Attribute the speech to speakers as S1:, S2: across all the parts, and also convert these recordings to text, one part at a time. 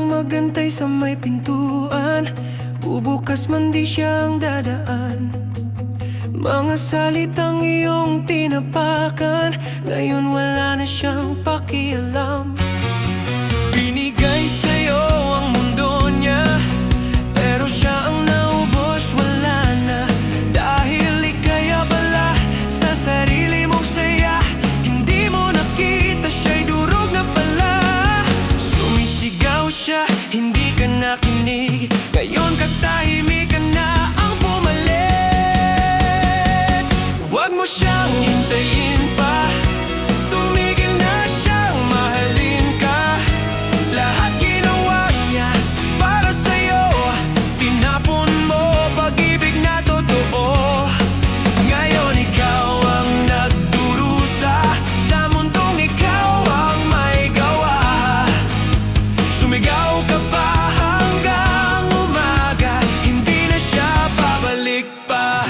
S1: lang magantay sa may pintuan. Bubukas man di siyang dadaan. Mga salitang iyong tinapakan, ngayon wala na siyang pakialam. Binigay sa'yo ang mundo niya, pero siya ang naubos, wala na. Dahil ika'y abala sa sarili mong saya, hindi mo nakita siya'y durog na pala. Sumisigaw siya, hindi ka nakinig, ngayon katahimikan na ang pumalit. Huwag mo siyang hintayin pa, tumigil na siyang mahalin ka. Lahat ginawa niya para sa'yo, tinapon mo pag-ibig na totoo. Ngayon ikaw ang nagdurusa sa mundong ikaw ang may gawa. Sumigaw ka pa hanggang umaga, hindi na siya babalik pa.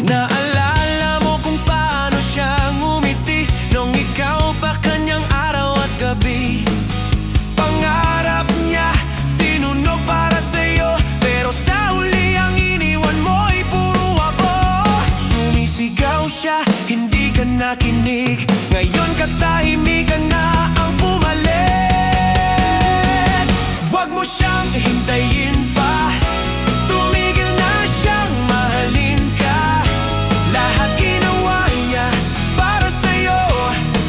S1: Naalala mo kung paano siya ngumiti nung ikaw pa kanyang araw at gabi. Pangarap niya, sinunog para sa'yo, pero sa huli ang iniwan mo'y puro abo. Sumisigaw siya, hindi ka nakinig, ngayon katahimikan na ang pumalit. Huwag mo siyang hintayin pa, tumigil na siyang mahalin ka. Lahat ginawa niya para sa'yo,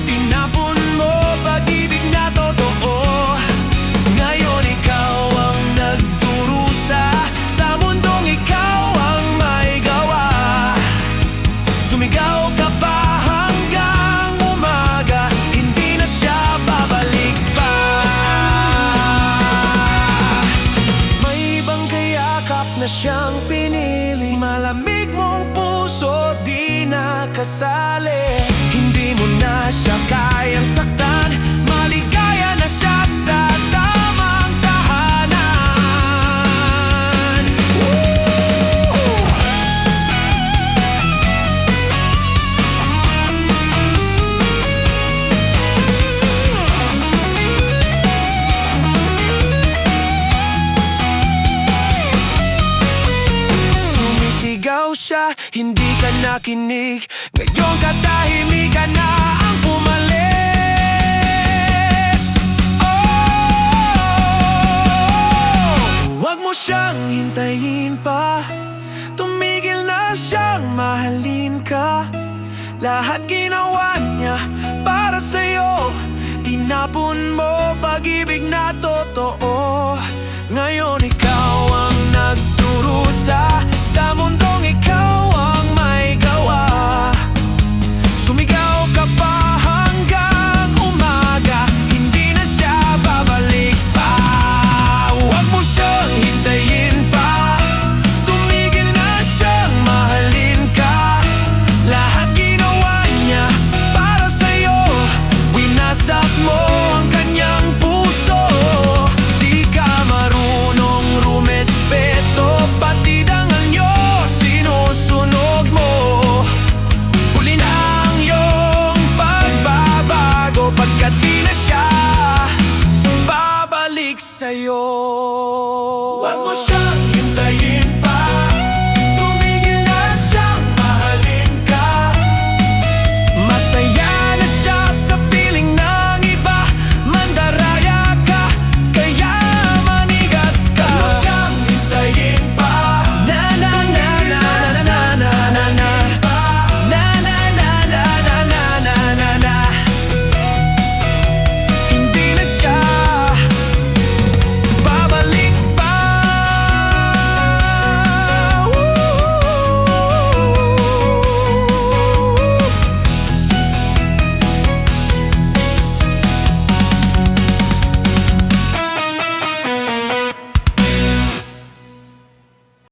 S1: tinapon mo pag-ibig na totoo. Ngayon ikaw ang nagdurusa sa mundong ikaw ang may gawa. Sumigaw ka pa hanggang umaga, hindi na siya babalik pa. May ibang kayakap na siyang pinili, malamig mong puso di nakasali. Hindi mo na siya kayang saktan, maligaya na siya sa tamang tahanan. Sumisigaw siya, hindi ka nakinig, ngayon katahimikan na ang pumalit. Huwag mo siyang hintayin pa, tumigil na siyang mahalin ka. Lahat ginawa niya para sa'yo, tinapon mo pag-ibig na totoo. Ngayon ikaw ang nagdurusa sa mundong ikaw ang may gawa. Sumigaw ka pa hanggang umaga, hindi na siya babalik pa. Huwag mo siyang hintayin pa, tumigil na siyang mahalin ka. Lahat ginawa niya para sa'yo, winasak mo ang kanyang puso. Di ka marunong rumespeto, pati dangal niyo sinusunog mo. Huli na ang iyong pagbabago, pagkat di na siya babalik sa'yo.